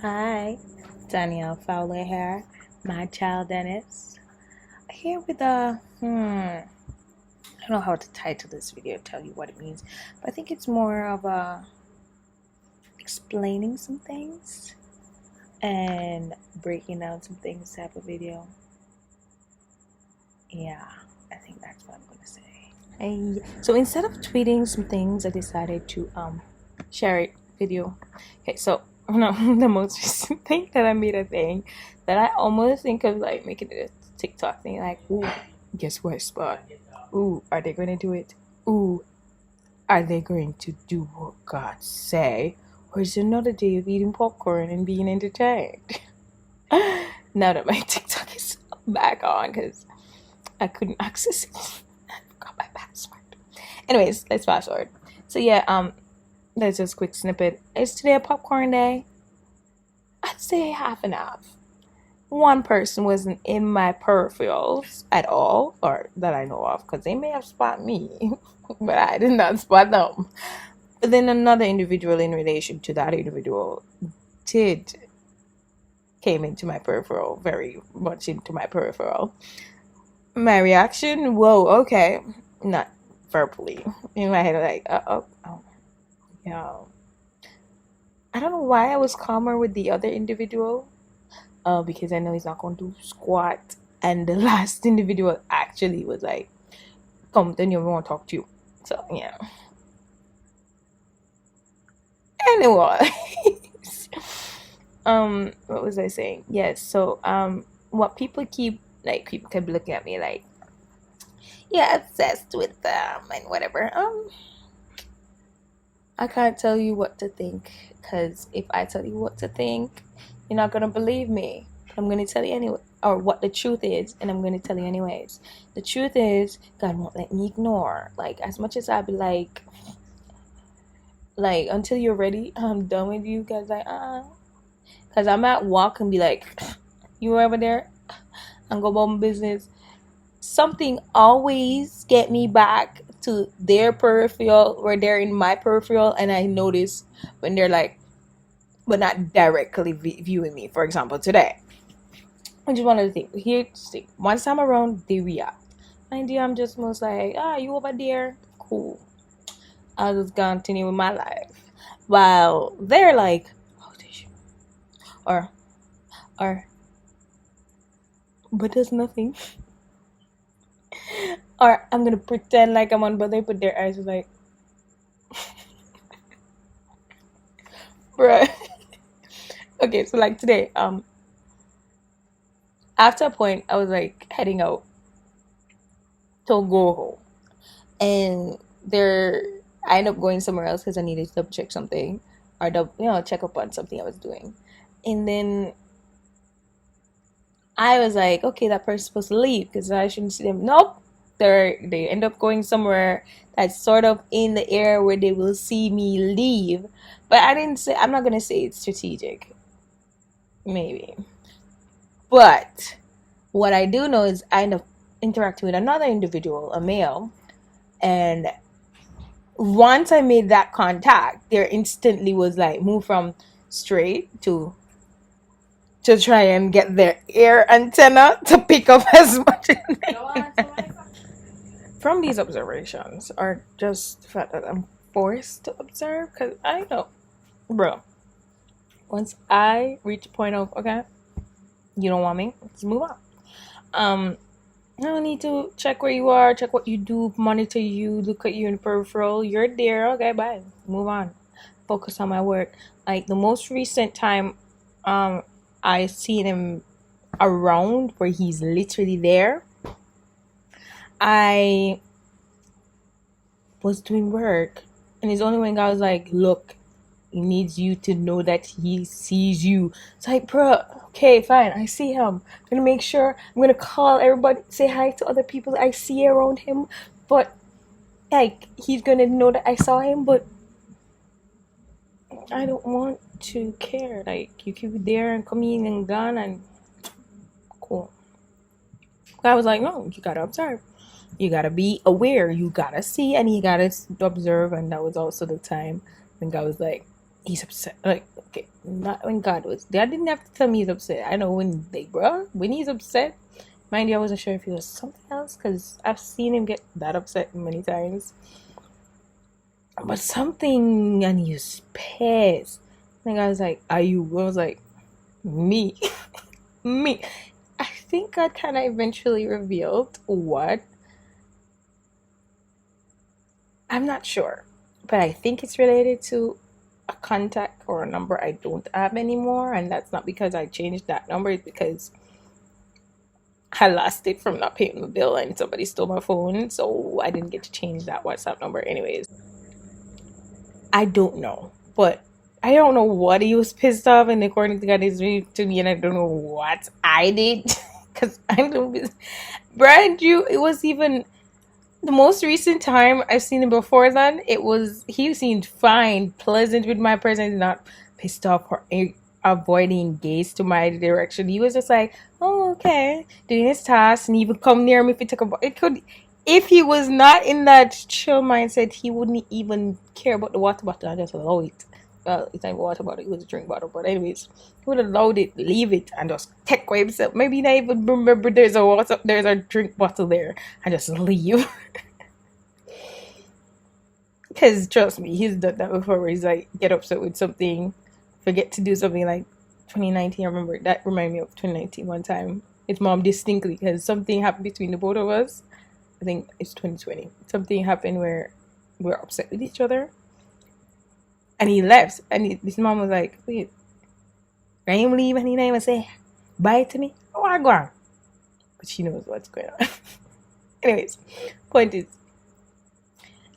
Hi, Danielle Fowler here, my child Dennis. Here with I don't know how to title this video, tell you what it means, but I think it's more of a explaining some things and breaking down some things type of video. Yeah, I think that's what I'm gonna say. So instead of tweeting some things, I decided to share it video. Okay, so the most recent thing that I made a thing that I almost think of like making it a TikTok thing, like, ooh, guess what spot? Ooh, are they gonna do it? Ooh, are they going to do what God say? Or is it another day of eating popcorn and being entertained? Now that my TikTok is back on because I couldn't access it. I forgot my password. Anyways, let's fast forward. So yeah, that's just a quick snippet. Is today a popcorn day? I'd say half and half. One person wasn't in my peripherals at all, or that I know of, because they may have spotted me, but I did not spot them. But then another individual in relation to that individual did came into my peripheral, very much into my peripheral. My reaction, whoa, okay, not verbally. In my head, like, yeah. I don't know why I was calmer with the other individual. Because I know he's not going to do squat. And the last individual actually was like, come, then you want to talk to you. So, yeah. Anyway. What was I saying? Yes, so, what people keep looking at me like, yeah, obsessed with them and whatever. I can't tell you what to think, because if I tell you what to think, you're not gonna believe me. I'm gonna tell you anyway, or what the truth is, and I'm gonna tell you anyways. The truth is, God won't let me ignore. Like, as much as I'd be like until you're ready, I'm done with you. Cause cause I'm at walk and be like, you over there, and go about my business. Something always get me back to their peripheral, where they're in my peripheral, and I notice when they're like, but not directly viewing me. For example, today, which is one of the things. Here, see, once I'm around, they react. Mind you, I'm just most like, you over there? Cool. I'll just continue with my life. While they're like, oh, did you? Or, or, but there's nothing. Or I'm gonna pretend like I'm on, but they put their eyes like, bruh. Okay, so like today, after a point, I was like heading out to go home, and there, I ended up going somewhere else because I needed to double check something, or check up on something I was doing, and then I was like, okay, that person's supposed to leave because I shouldn't see them. Nope, they end up going somewhere that's sort of in the air where they will see me leave, but I'm not gonna say it's strategic, maybe. But what I do know is I end up interacting with another individual, a male, and once I made that contact, there instantly was like move from straight to try and get their ear antenna to pick up as much from these observations, or just the fact that I'm forced to observe, because I know, bro, once I reach a point of, okay, you don't want me, let's move on. I don't need to check where you are, check what you do, monitor you, look at you in peripheral. You're there, okay, bye. Move on. Focus on my work. Like the most recent time I seen him around where he's literally there, I was doing work, and it's only when God was like, look, he needs you to know that he sees you. It's like, bro, okay, fine, I see him. I'm gonna make sure, I'm gonna call everybody, say hi to other people I see around him, but like, he's gonna know that I saw him, but I don't want to care. Like, you keep there and coming and gone, and cool. I was like, no, you gotta observe. You gotta be aware. You gotta see, and you gotta observe. And that was also the time when God was like, he's upset. Like, okay, not when God was. God didn't have to tell me he's upset. I know when he's upset. Mind you, I wasn't sure if he was something else because I've seen him get that upset many times. But something, and he was pissed. And I was like, "Are you?" I was like, "Me, me." I think God kind of eventually revealed what. I'm not sure, but I think it's related to a contact or a number I don't have anymore, and that's not because I changed that number. It's because I lost it from not paying the bill and somebody stole my phone, so I didn't get to change that WhatsApp number. Anyways, I don't know, but I don't know what he was pissed off, and according to God, is to me, and I don't know what I did because I don't. Brand new. It was even the most recent time I've seen him before then. It was he seemed fine, pleasant with my presence, not pissed off or avoiding gaze to my direction. He was just like, "Oh, okay," doing his task, and he would come near me if he took a. It could, if he was not in that chill mindset, he wouldn't even care about the water bottle. I just allow it. Well, it's not a water bottle; it was a drink bottle. But anyways, he would allow it, leave it, and just take away himself. Maybe not even remember there's a drink bottle there, and just leave. Because trust me, he's done that before. Where he's like, get upset with something, forget to do something. Like 2019, I remember that reminded me of 2019 one time. His mom distinctly because something happened between the both of us. I think it's 2020. Something happened where we're upset with each other, and he left. And his mom was like, "Wait, I ain't leave," and he didn't even say bye to me. Oh, I go on. But she knows what's going on. Anyways, point is,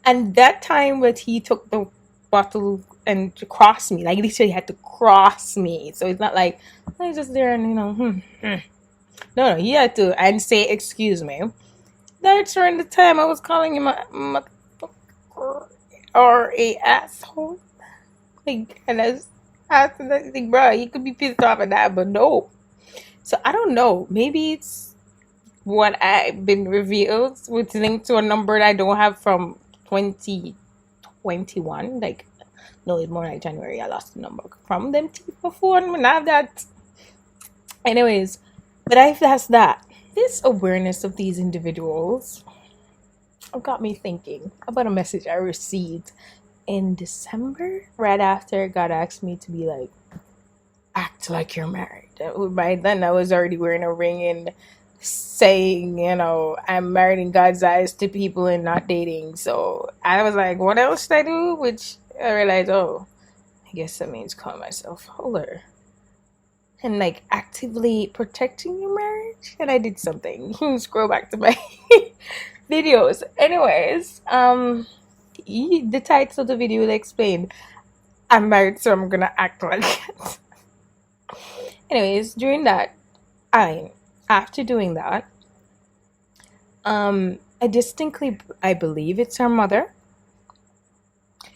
and that time that he took the bottle and to cross me, like literally had to cross me. So it's not like I was just there and No, he had to and say excuse me. That's during the time I was calling him a or a asshole. Like, and I was like, bro, he could be pissed off at that, but no. So I don't know. Maybe it's what I've been revealed with linked to a number that I don't have from 2021. Like, no, it's more like January. I lost the number from them before, and I have that. Anyways, but I that's that. This awareness of these individuals got me thinking about a message I received in December, right after God asked me to be like, act like you're married. By then, I was already wearing a ring and saying, I'm married in God's eyes to people and not dating. So I was like, what else should I do? Which I realized, oh, I guess that means call myself fuller. And like actively protecting your marriage. And I did something. Scroll back to my videos. Anyways, the title of the video will explain. I'm married, so I'm gonna act like it. Anyways, during that, after doing that, I believe it's her mother,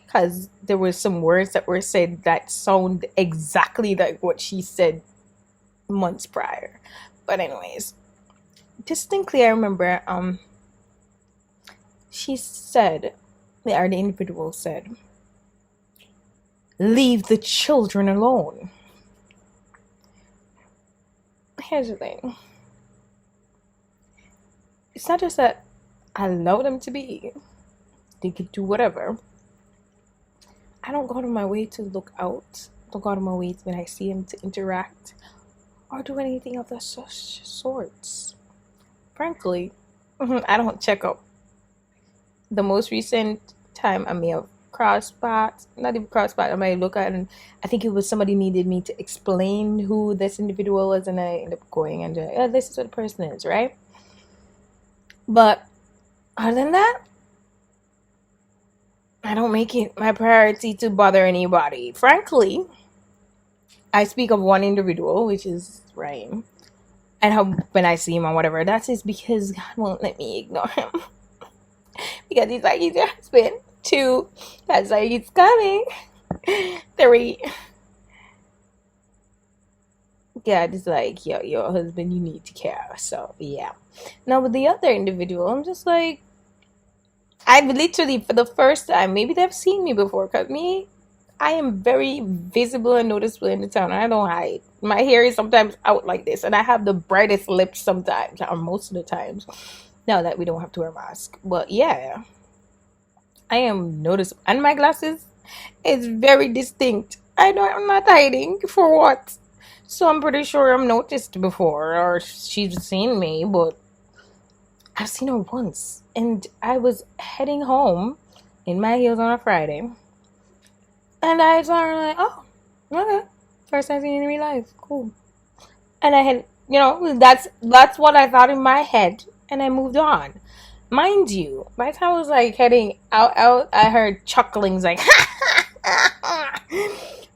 because there were some words that were said that sound exactly like what she said months prior. But anyways, distinctly I remember she said, the individual said, leave the children alone. Here's the thing. It's not just that I allow them to be. They could do whatever. I don't go out of my way to look out. Don't go out of my way when I see them to interact or do anything of the sorts. Frankly, I don't check up. The most recent time I may have crossed paths, not even crossed paths, I might look at, and I think it was somebody needed me to explain who this individual was, and I ended up going and this is what the person is, right? But other than that, I don't make it my priority to bother anybody. Frankly, I speak of one individual, which is Ryan, and how when I see him or whatever, that is because God won't let me ignore him. Because he's like, he's your husband. 2, that's like he's coming. 3, God is like, yo, your husband, you need to care. So yeah. Now with the other individual, I'm just like, I've literally for the first time, maybe they've seen me before, because me, I am very visible and noticeable in the town. I don't hide. My hair is sometimes out like this, and I have the brightest lips sometimes, or most of the times. Now that we don't have to wear masks, but yeah, I am noticeable, and my glasses is very distinct. I'm not hiding for what. So I'm pretty sure I'm noticed before, or she's seen me, but I've seen her once, and I was heading home in my heels on a Friday, and I saw her like, oh, okay, first time seeing in real life, cool. And I had, that's what I thought in my head, and I moved on. Mind you, by the time I was like heading out, I heard chucklings like,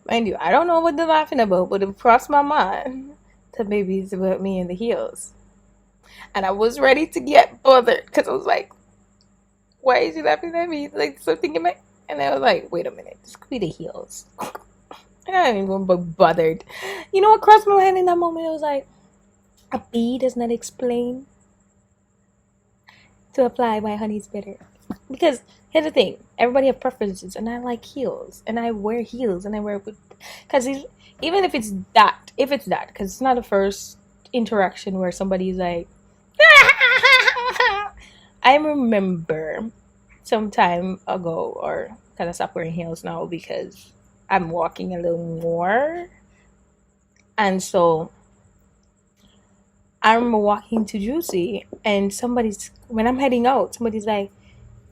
mind you, I don't know what they're laughing about, but it crossed my mind that maybe it's about me in the heels. And I was ready to get bothered because I was like, why is she laughing at me? Like something in my. And I was like, wait a minute, this could be the heels. And I didn't even bothered. You know what crossed my mind in that moment? I was like, a bee does not explain to apply why honey's better. Because here's the thing, everybody have preferences, and I like heels, and I wear heels, and I wear because even if it's that, because it's not the first interaction where somebody's like, I remember some time ago, or kind of stop wearing heels now because I'm walking a little more, and so I'm walking to Juicy, and when I'm heading out, somebody's like,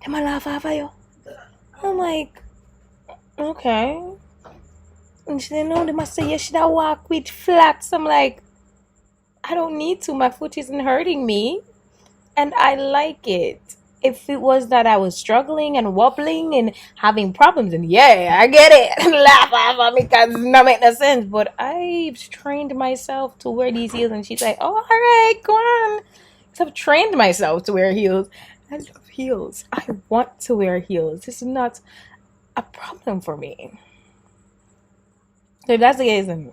"Come on, laugh at you." I'm like, okay. And she said, no, they must say you should have walk with flats. I'm like, I don't need to. My foot isn't hurting me, and I like it. If it was that I was struggling and wobbling and having problems, and yeah, I get it. Laugh at me because it not make no sense. But I've trained myself to wear these heels, and she's like, "Oh, all right, go on." So I've trained myself to wear heels. I love heels. I want to wear heels. This is not a problem for me. So if that's the case, then.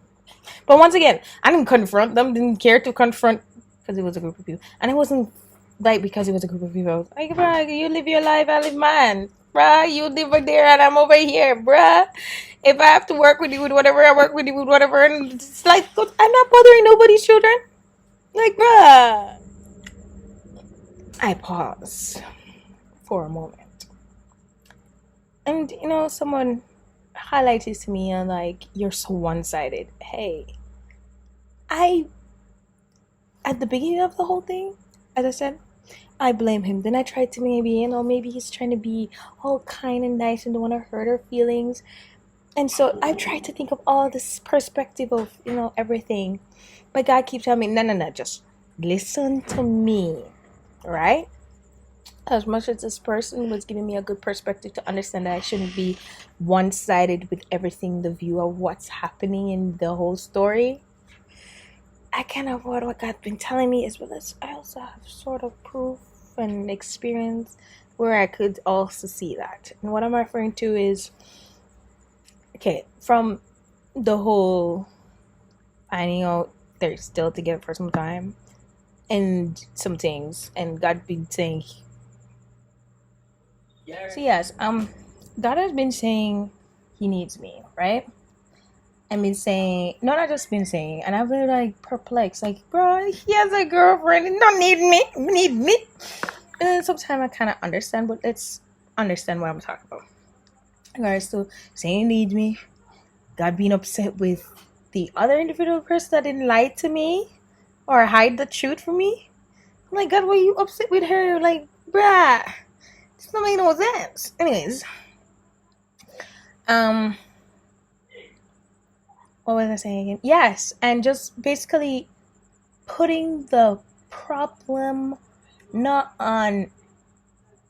But once again, I didn't confront them. Didn't care to confront because it was a group of people, and it wasn't like because it was a group of people. I was like, bruh, you live your life, I live mine. Bruh, you live over there and I'm over here, bruh. If I have to work with you with whatever, I work with you with whatever. And it's like, I'm not bothering nobody's children. Like, bruh. I pause for a moment. And, someone highlighted to me and like, you're so one-sided. Hey, at the beginning of the whole thing, as I said, I blame him. Then I tried to maybe he's trying to be all kind and nice and don't want to hurt her feelings. And so I tried to think of all this perspective of, everything. But God keeps telling me, no, just listen to me, right? As much as this person was giving me a good perspective to understand that I shouldn't be one-sided with everything, the view of what's happening in the whole story, I can't avoid what God's been telling me, as well as I also have sort of proof and experience where I could also see that. And what I'm referring to is, okay, from the whole finding out they're still together for some time and some things, and God been saying, so yes, God has been saying he needs me, right? And been saying, no, not just been saying, and I've been like perplexed, like, bro, he has a girlfriend, he don't need me, need me. And then sometimes I kind of understand, but let's understand what I'm talking about. Alright, so saying he needs me, God being upset with the other individual person that didn't lie to me or hide the truth from me. I'm like, God, why are you upset with her? Like, bruh, this don't make no sense. Anyways, what was I saying again? Yes, and just basically putting the problem not on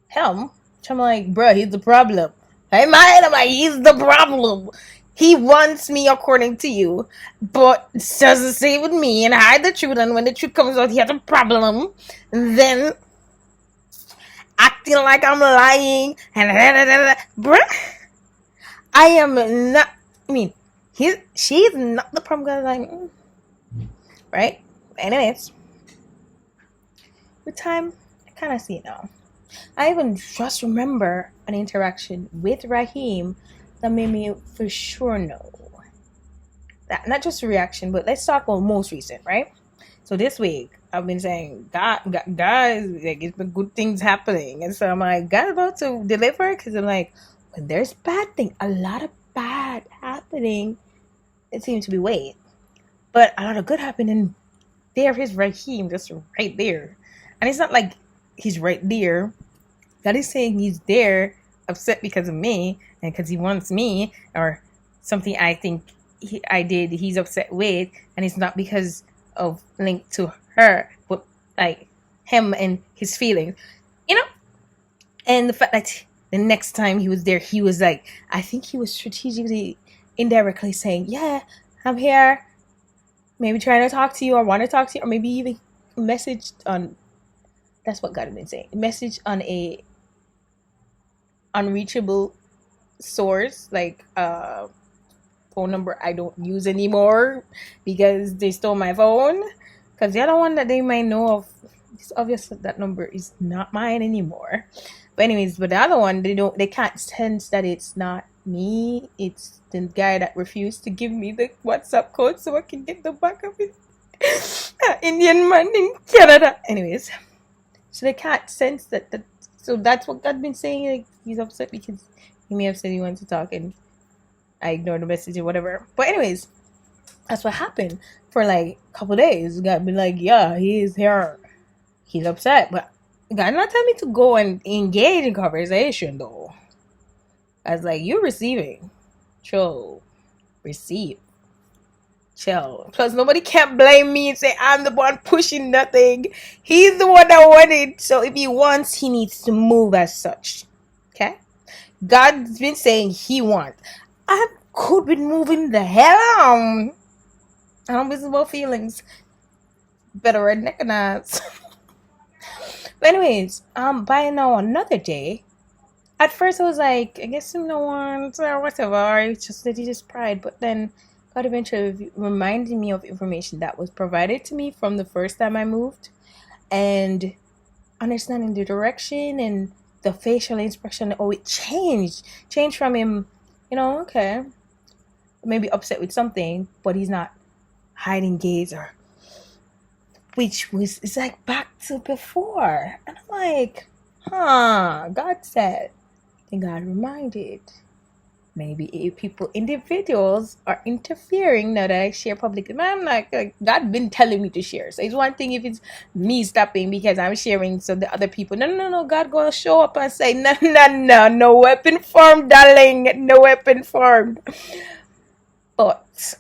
him. I'm like, bruh, he's the problem. In my head, I'm like, he's the problem. He wants me according to you, but doesn't say with me and hide the truth. And when the truth comes out, he has a problem. And then acting like I'm lying and bruh, I am not. I mean, she's not the problem. Like, right? Anyways, with time, I kind of see it now. I even just remember an interaction with Raheem that made me for sure know that not just reaction, but let's talk about most recent, right? So this week I've been saying, guys, like it's been good things happening, and so I'm like, God about to deliver, because I'm like, when there's bad thing, a lot of bad happening, it seems to be wait, but a lot of good happening. There is Raheem, just right there, and it's not like he's right there. God is saying he's there, upset because of me, and because he wants me, or something I think I did, he's upset with, and it's not because of linked to her, but like him and his feelings, you know. And the fact that the next time he was there, he was like, I think he was strategically, indirectly saying, "Yeah, I'm here. Maybe trying to talk to you, or want to talk to you, or maybe even messaged on." That's what God had been saying. Message on a unreachable source, like phone number I don't use anymore because they stole my phone. Because the other one that they might know of, it's obvious that that number is not mine anymore. But anyways, but the other one, they can't sense that it's not me. It's the guy that refused to give me the WhatsApp code so I can get the back of it. Indian man in Canada. Anyways, so they can't sense that. So that's what God been saying. Like, he's upset because he may have said he wanted to talk and I ignored the message or whatever. But anyways, that's what happened for like a couple days. God been like, yeah, he is here. He's upset, but God not tell me to go and engage in conversation though. I was like, you're receiving. Chill. Receive. Chill. Plus, nobody can blame me and say I'm the one pushing nothing. He's the one that wanted. So if he wants, he needs to move as such. Okay? God's been saying he wants. I could be moving the hell on. I don't business about feelings. Better redneck and ass. But anyways, by now another day. At first I was like, I guess no one or whatever. It's just that he just pride. But then God eventually reminded me of information that was provided to me from the first time I moved, and understanding the direction and the facial expression. Oh, it changed from him, okay, maybe upset with something, but he's not hiding gaze, or which was, it's like back to before. And I'm like, God said, and God reminded. Maybe individuals are interfering now that I share publicly. Man, I'm like, God been telling me to share. So it's one thing if it's me stopping because I'm sharing, so the other people, no, God gonna show up and say, no weapon formed, darling, no weapon formed. But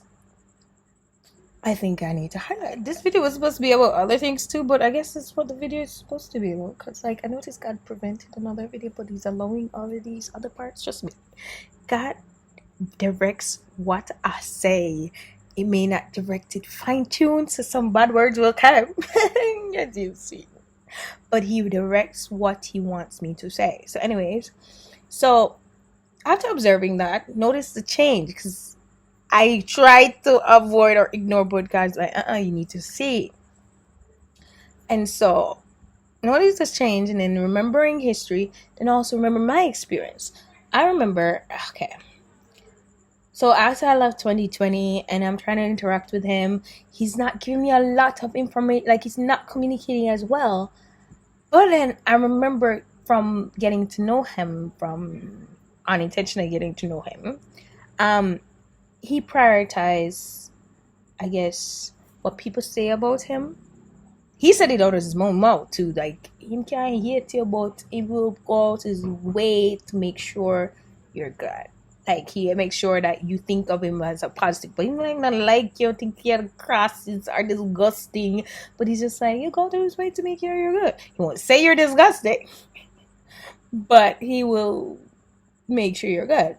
I think I need to highlight, this video was supposed to be about other things too, but I guess that's what the video is supposed to be about. Because like, I noticed God prevented another video, but he's allowing all of these other parts. Trust me, God directs what I say. It may not direct it fine-tuned, so some bad words will come. As you see. But he directs what he wants me to say. So anyways, so after observing that, notice the change, because I tried to avoid or ignore podcasts like, you need to see. And so notice this change, and then remembering history, then also remember my experience. I remember, okay, so after I left 2020 and I'm trying to interact with him, he's not giving me a lot of information, like he's not communicating as well. But then I remember from getting to know him, from unintentionally getting to know him, he prioritized, I guess, what people say about him. He said it out of his own mouth too. Like, him can't hear you, but he will go out his way to make sure you're good. Like, he makes sure that you think of him as a positive. But he might not like you, think your crosses are disgusting. But he's just like, you go to his way to make sure you're good. He won't say you're disgusting, but he will make sure you're good.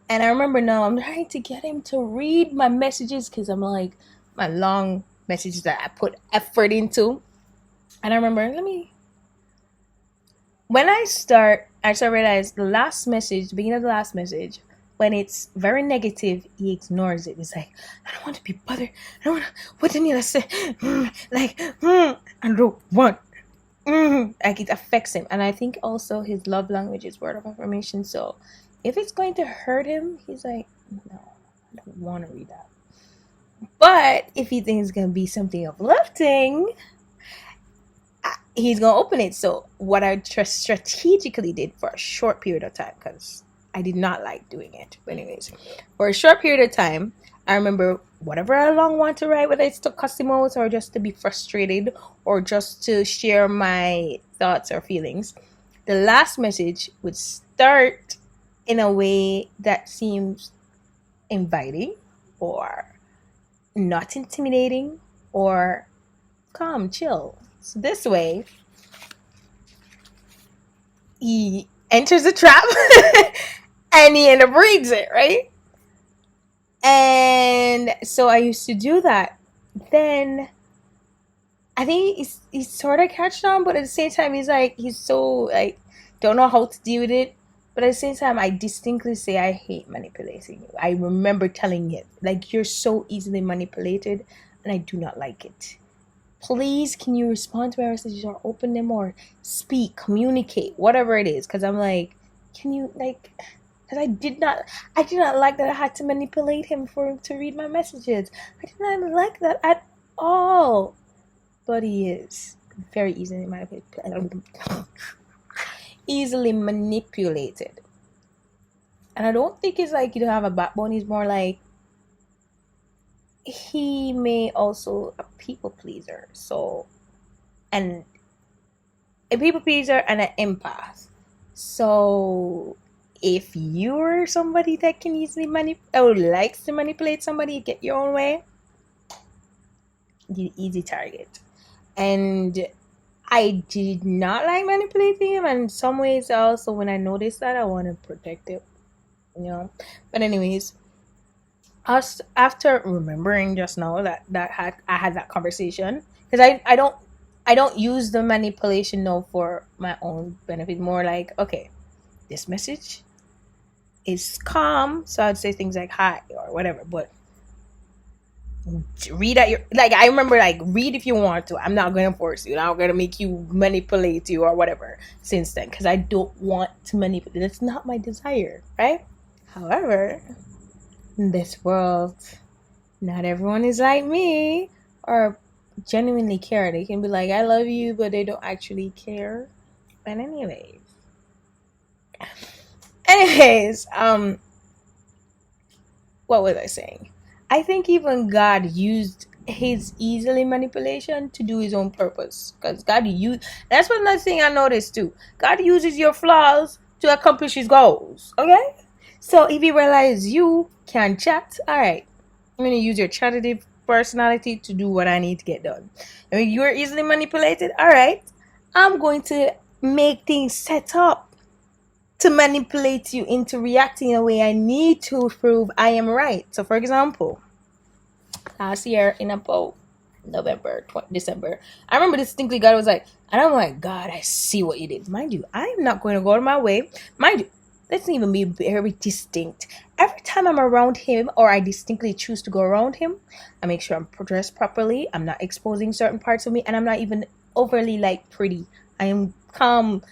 And I remember now I'm trying to get him to read my messages, because I'm like, my long messages that I put effort into. And I remember, when I realize the last message, the beginning of the last message, when it's very negative, he ignores it. It's like, I don't want to be bothered. I don't want to, what did I say? I don't want. Like, it affects him. And I think also his love language is word of affirmation. So if it's going to hurt him, he's like, no, I don't want to read that. But if he thinks it's going to be something uplifting, he's going to open it. So what I strategically did for a short period of time, because I did not like doing it. But anyways, for a short period of time, I remember whatever I long want to write, whether it's to cuss him out or just to be frustrated or just to share my thoughts or feelings, the last message would start in a way that seems inviting or not intimidating or calm, chill. So this way, he enters the trap and he end up reads it, right? And so I used to do that. Then I think he's sort of catched on, but at the same time, he's so like don't know how to deal with it. But at the same time, I distinctly say I hate manipulating you. I remember telling it like you're so easily manipulated, and I do not like it. Please, can you respond to my messages or open them or speak, communicate, whatever it is? Because I'm like, can you like? Because I did not like that I had to manipulate him for him to read my messages. I did not like that at all. But he is very easily manipulated. And I don't think it's like you don't have a backbone. He's more like he may also a people pleaser. So, and a people pleaser and an empath. So if you're somebody that can easily or likes to manipulate somebody, get your own way, you're easy target. And I did not like manipulating him, and in some ways also when I noticed that I want to protect it, you know. But anyways, us after remembering just now that I had that conversation, because I don't use the manipulation now for my own benefit, more like, okay, this message is calm, so I'd say things like hi or whatever, but read at your like I remember like read if you want to. I'm not gonna force you, I'm not gonna make you manipulate you or whatever since then, because I don't want to manipulate. That's not my desire, right? However, in this world, not everyone is like me or genuinely care. They can be like, I love you, but they don't actually care. But anyways, what was I saying? I think even God used his easily manipulation to do his own purpose. Because that's one another thing I noticed too. God uses your flaws to accomplish his goals. Okay? So if he realizes you can chat, alright, I'm gonna use your chatty personality to do what I need to get done. And if you're easily manipulated, alright, I'm going to make things set up to manipulate you into reacting in a way I need to prove I am right. So for example, last year in about December, I remember distinctly God was like, and I'm like, God, I see what you did. Mind you, I'm not going to go to my way. Mind you, let's even be very distinct. Every time I'm around him or I distinctly choose to go around him, I make sure I'm dressed properly. I'm not exposing certain parts of me, and I'm not even overly like pretty. I am calm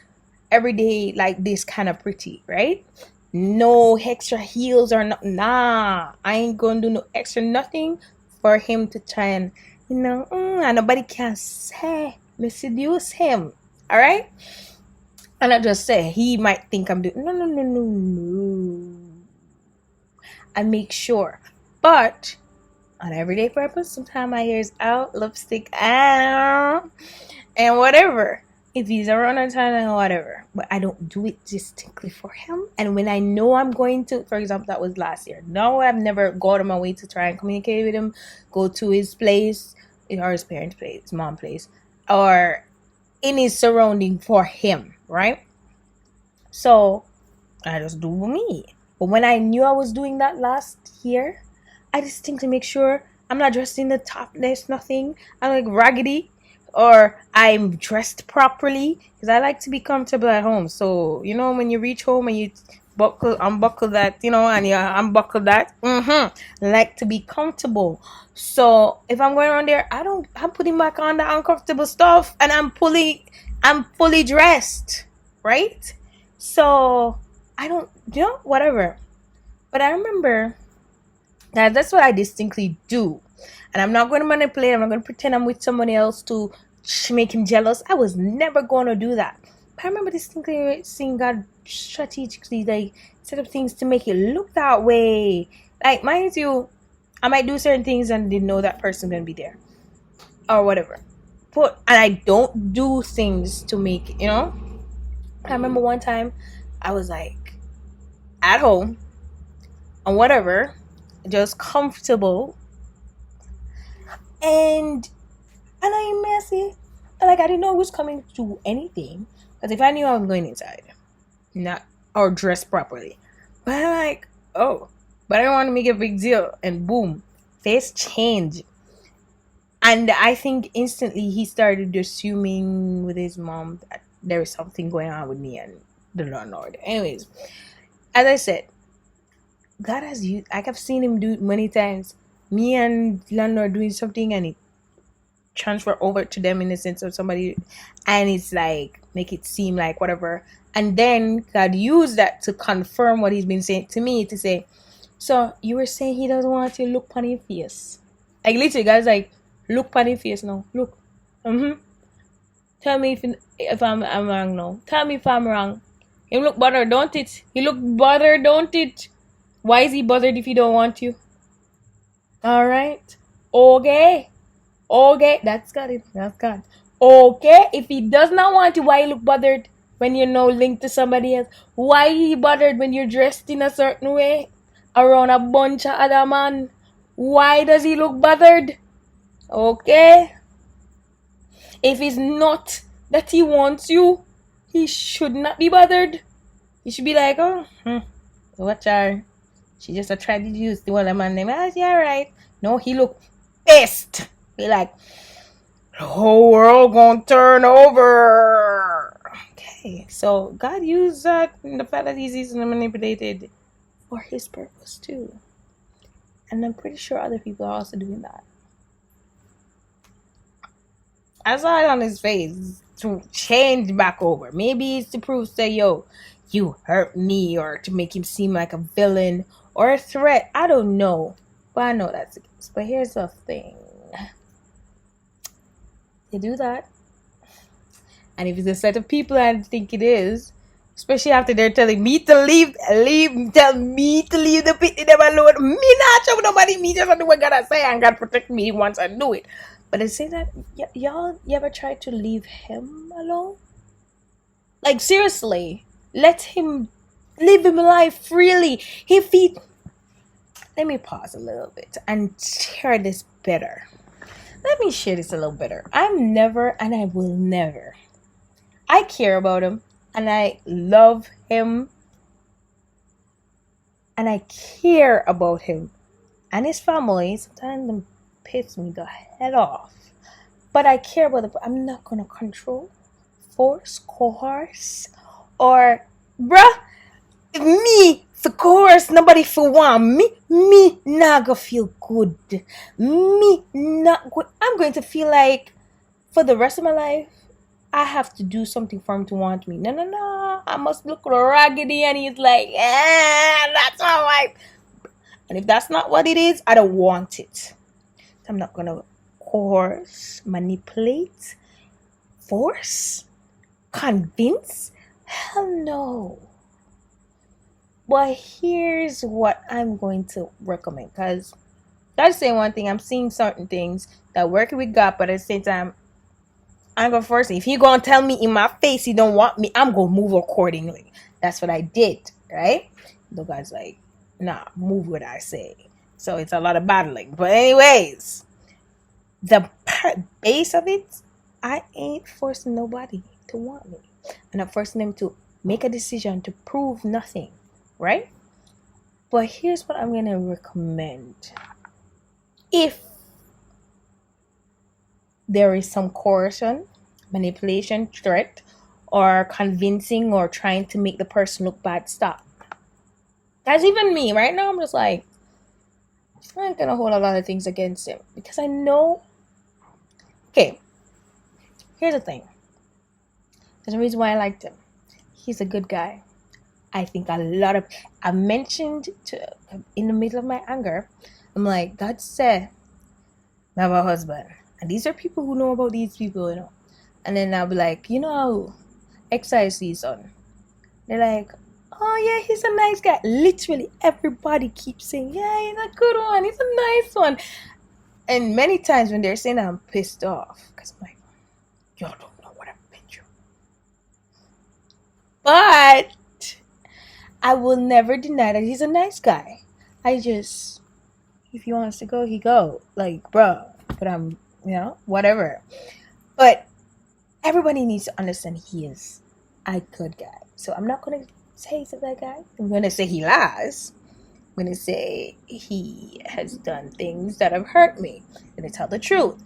every day, like this kind of pretty, right? No extra heels or no, nah. I ain't gonna do no extra nothing for him to try and, and nobody can say me seduce him. All right? And I just say he might think I'm doing no. I make sure, but on everyday purpose, sometimes my hair's out, lipstick out, and whatever. If he's around on time and whatever, but I don't do it distinctly for him. And when I know I'm going to, for example, that was last year. No, I've never gone on my way to try and communicate with him, go to his place or his parents' place, his mom's place, or in his surrounding for him, right? So I just do me. But when I knew I was doing that last year, I distinctly make sure I'm not dressed in the topless, nothing. I'm like raggedy. Or I'm dressed properly, because I like to be comfortable at home. So, when you reach home and you unbuckle that, and you unbuckle that, I like to be comfortable. So if I'm going around there, I'm putting back on the uncomfortable stuff and I'm fully dressed, right? So I don't, whatever. But I remember that that's what I distinctly do. And I'm not going to manipulate. I'm not going to pretend I'm with somebody else to make him jealous. I was never going to do that. But I remember distinctly seeing God strategically like set up things to make it look that way. Like, mind you, I might do certain things and didn't know that person's going to be there or whatever. And I don't do things to make, I remember one time I was like at home and whatever, just comfortable, and I'm messy. Like, I didn't know it was coming to anything. Because if I knew I was going inside, not or dressed properly. But I'm like, oh, but I don't want to make a big deal. And boom, face change. And I think instantly he started assuming with his mom that there is something going on with me and the landlord. Anyways, as I said, God has used, like I've seen him do it many times. Me and landlord doing something and it transfer over to them in the sense of somebody, and it's like make it seem like whatever. And then God used that to confirm what he's been saying to me, to say, so you were saying he doesn't want you to look on your face. Like literally, guys, like, look on your face now. Look. Tell me if I'm wrong now. Tell me if I'm wrong. He look bothered, don't it? He look bothered, don't it? Why is he bothered if he don't want you? Alright. Okay. That's got it. That's God. Okay. If he does not want you, why you look bothered when you're now linked to somebody else? Why he bothered when you're dressed in a certain way around a bunch of other men? Why does he look bothered? Okay. If it's not that he wants you, he should not be bothered. He should be like, oh, watch her. She just tried to use the one man name. Yeah, right. No, he look pissed. Be like, the whole world gonna turn over. Okay, so God used that in the fact that he's easily manipulated for his purpose too. And I'm pretty sure other people are also doing that. I saw it on his face to change back over. Maybe it's to prove, say, yo, you hurt me, or to make him seem like a villain or a threat. I don't know. But I know that's the case. But here's the thing. They do that. And if it's a set of people I think it is, especially after they're telling me to tell me to leave the pit them alone. Me not show nobody, me just do what God say, and God protect me once I do it. But I say that, y'all, you ever try to leave him alone? Like, seriously, let him live his life freely. Let me pause a little bit and share this better. Let me share this a little better. I'm never, and I will never. I care about him, and I love him, and I care about him and his family. Sometimes them piss me the head off. But I care about it. I'm not gonna control, force, coerce, or bruh, me for course nobody for one me not gonna feel good. Me not good. I'm going to feel like for the rest of my life I have to do something for him to want me. No, I must look raggedy, and he's like, that's all right. And if that's not what it is, I don't want it. I'm not gonna coerce, manipulate, force, convince. Hell no. But here's what I'm going to recommend, because that's saying one thing. I'm seeing certain things that working with God, but at the same time, I'm gonna force it. If he gonna tell me in my face he don't want me, I'm gonna move accordingly. That's what I did, right? The guy's like, nah, move what I say. So it's a lot of battling. But anyways, the base of it, I ain't forcing nobody to want me. I'm not forcing them to make a decision to prove nothing, right? But here's what I'm gonna recommend. If there is some coercion, manipulation, threat, or convincing, or trying to make the person look bad, stop. That's even me. Right now, I'm just like, I'm not gonna hold a lot of things against him, because I know. Okay, here's the thing. There's a reason why I liked him. He's a good guy. I think a lot of I mentioned to in the middle of my anger, I'm like, God said, I have a husband. And these are people who know about these people, you know. And then I'll be like, you know how X-I season. They're like, oh yeah, he's a nice guy. Literally everybody keeps saying, yeah, he's a good one, he's a nice one. And many times when they're saying that, I'm pissed off. Because I'm like, y'all don't know what I've been through. But I will never deny that he's a nice guy. I just, if he wants to go, he go. Like, bro. But I'm, whatever. But everybody needs to understand he is a good guy. So I'm not going to say he's a bad guy. I'm going to say he lies. I'm going to say he has done things that have hurt me. I'm going to tell the truth.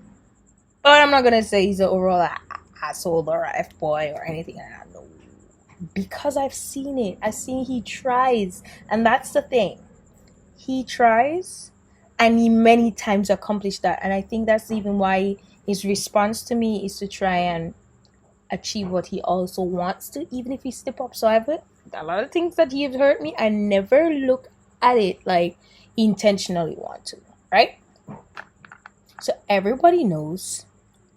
But I'm not going to say he's an overall asshole or a F-boy or anything like that. No. Because I've seen it. I've seen he tries. And that's the thing. He tries. And he many times accomplished that. And I think that's even why his response to me is to try and achieve what he also wants to, even if he step up. So I've a lot of things that he has hurt me. I never look at it like intentionally want to, right? So everybody knows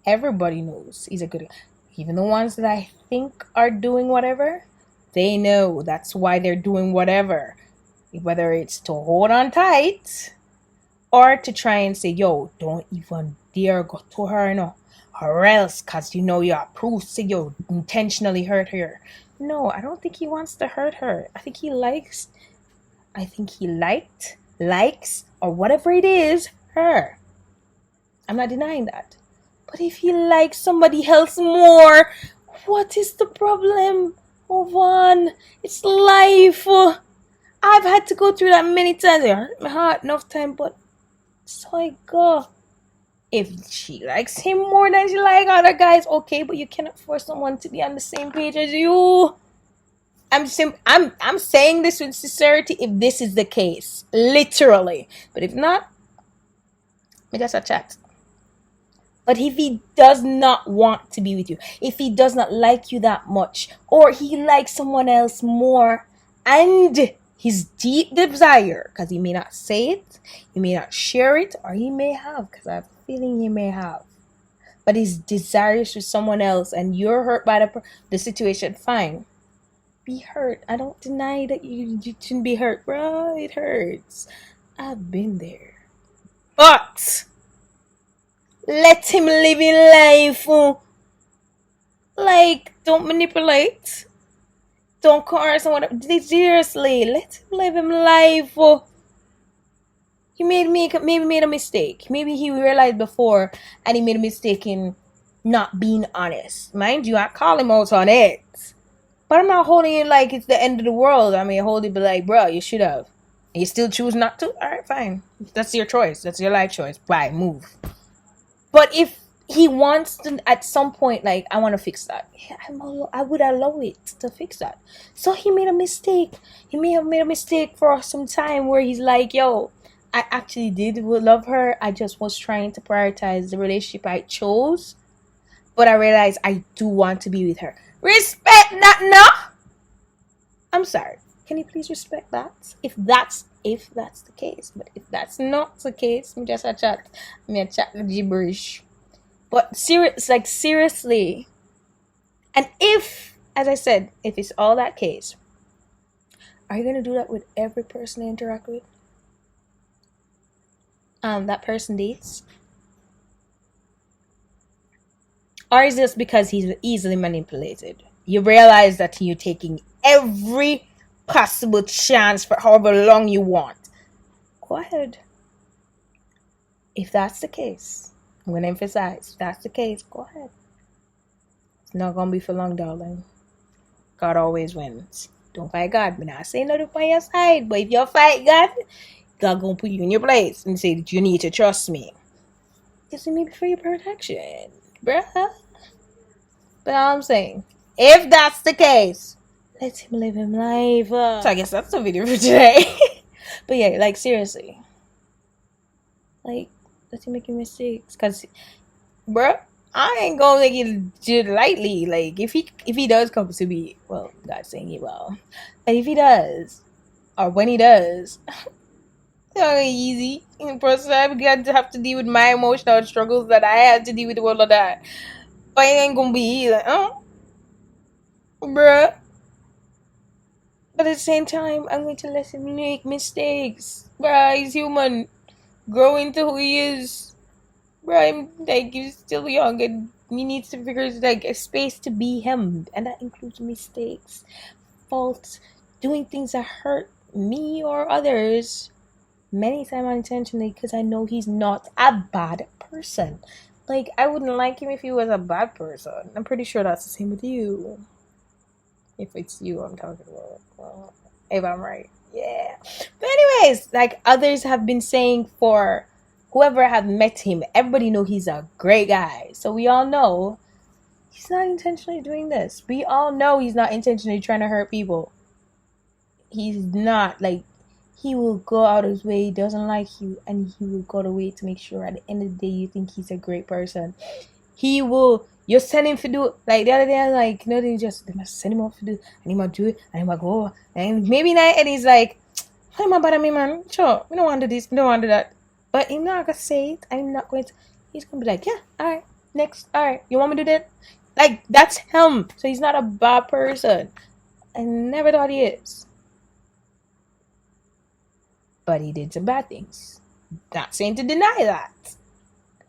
he's a good guy. Even the ones that I think are doing whatever, they know that's why they're doing whatever. Whether it's to hold on tight or to try and say, yo, don't even dare go to her, no. Or else, because you're proof, say you intentionally hurt her. No, I don't think he wants to hurt her. I think he likes, likes, or whatever it is, her. I'm not denying that. But if he likes somebody else more, what is the problem? Move on. It's life. I've had to go through that many times. It hurt my heart enough time, but so I go. If she likes him more than she likes other guys, okay, but you cannot force someone to be on the same page as you. I'm saying this with sincerity if this is the case. Literally. But if not, we just a chat. But if he does not want to be with you, if he does not like you that much, or he likes someone else more, and his deep desire, because he may not say it, he may not share it, or he may have, because I have a feeling he may have, but his desire is for someone else, and you're hurt by the situation, fine. Be hurt. I don't deny that you shouldn't be hurt, bro. It hurts. I've been there. But let him live in life. Like, don't manipulate. Don't coerce someone. Seriously, let him live his life. He maybe made a mistake. Maybe he realized before and he made a mistake in not being honest. Mind you, I call him out on it. But I'm not holding it like it's the end of the world. I mean, hold it be like, bro, you should have. And you still choose not to? Alright, fine. That's your choice. That's your life choice. Bye, move. But if he wants to, at some point, like, I want to fix that, I would allow it to fix that. So he made a mistake. He may have made a mistake for some time where he's like, yo, I actually did love her. I just was trying to prioritize the relationship I chose. But I realized I do want to be with her. Respect that, no? I'm sorry. Can you please respect that? If that's the case. But if that's not the case, I'm just a chat. I'm a chat gibberish. But seriously. And if, as I said, if it's all that case, are you going to do that with every person you interact with? That person dates? Or is this because he's easily manipulated? You realize that you're taking every possible chance for however long you want. Go ahead. If that's the case, I'm going to emphasize, if that's the case, go ahead. It's not going to be for long, darling. God always wins. Don't fight God. I'm not saying nothing on your side, but if you fight God, God going to put you in your place and say that you need to trust me. This may be for your protection, bruh. But all I'm saying, if that's the case, let him live his life. So I guess that's the video for today. But yeah, like, seriously. Like, let him make mistakes. Because, bruh, I ain't gonna take it lightly. Like if he does come to me, well, God's saying he will. And if he does, or when he does, it's not easy. First, I'm going to have to deal with my emotional struggles that I had to deal with all of that. But it ain't gonna be easy. Like, oh, bruh. But at the same time, I'm going to let him make mistakes. Bruh, he's human. Grow into who he is. Bruh, like, he's still young and he needs to figure like a space to be him. And that includes mistakes, faults, doing things that hurt me or others. Many times unintentionally because I know he's not a bad person. Like, I wouldn't like him if he was a bad person. I'm pretty sure that's the same with you. If it's you I'm talking about. Well, if I'm right. Yeah. But anyways, like others have been saying for whoever have met him, everybody know he's a great guy. So we all know he's not intentionally doing this. We all know he's not intentionally trying to hurt people. He's not. Like, he will go out of his way, he doesn't like you, and he will go the way to make sure at the end of the day you think he's a great person. He will, you're sending him to do, like the other day I was like, no, they must send him off to do, and he might do it, and he might go, and maybe not, and he's like, why am I bother me, man? Sure, we don't want to do this, we don't want to do that. But I'm not gonna say it, I'm not going to, he's gonna be like, yeah, alright, next, alright, you want me to do that? Like, that's him. So he's not a bad person. I never thought he is. But he did some bad things. Not saying to deny that.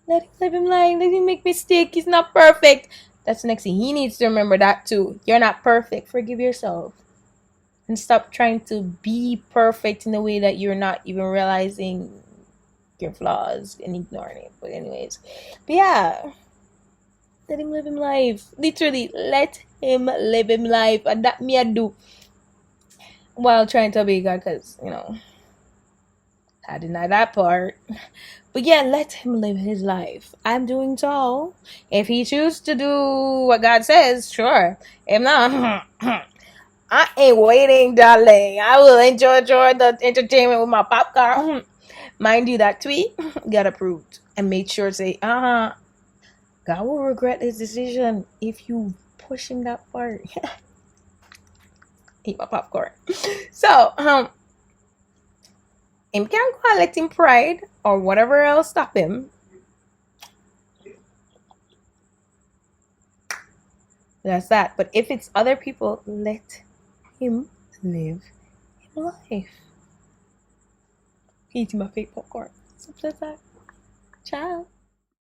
Let him live him life. Let him make mistake. He's not perfect. That's the next thing. He needs to remember that too. You're not perfect. Forgive yourself. And stop trying to be perfect in a way that you're not even realizing your flaws and ignoring it. But anyways. But yeah. Let him live him life. Literally, let him live him life. And that me I do. While trying to obey God, because, I deny that part. But yeah, let him live his life. I'm doing so. If he chooses to do what God says, sure. If not, I ain't waiting, darling. I will enjoy the entertainment with my popcorn. Mind you, that tweet got approved and made sure to say, God will regret his decision if you push him that far. Eat my popcorn. So, him can't go and let him pride or whatever else stop him. That's that. But if it's other people, let him live his life. Eating my fake popcorn. Simple as that. Ciao.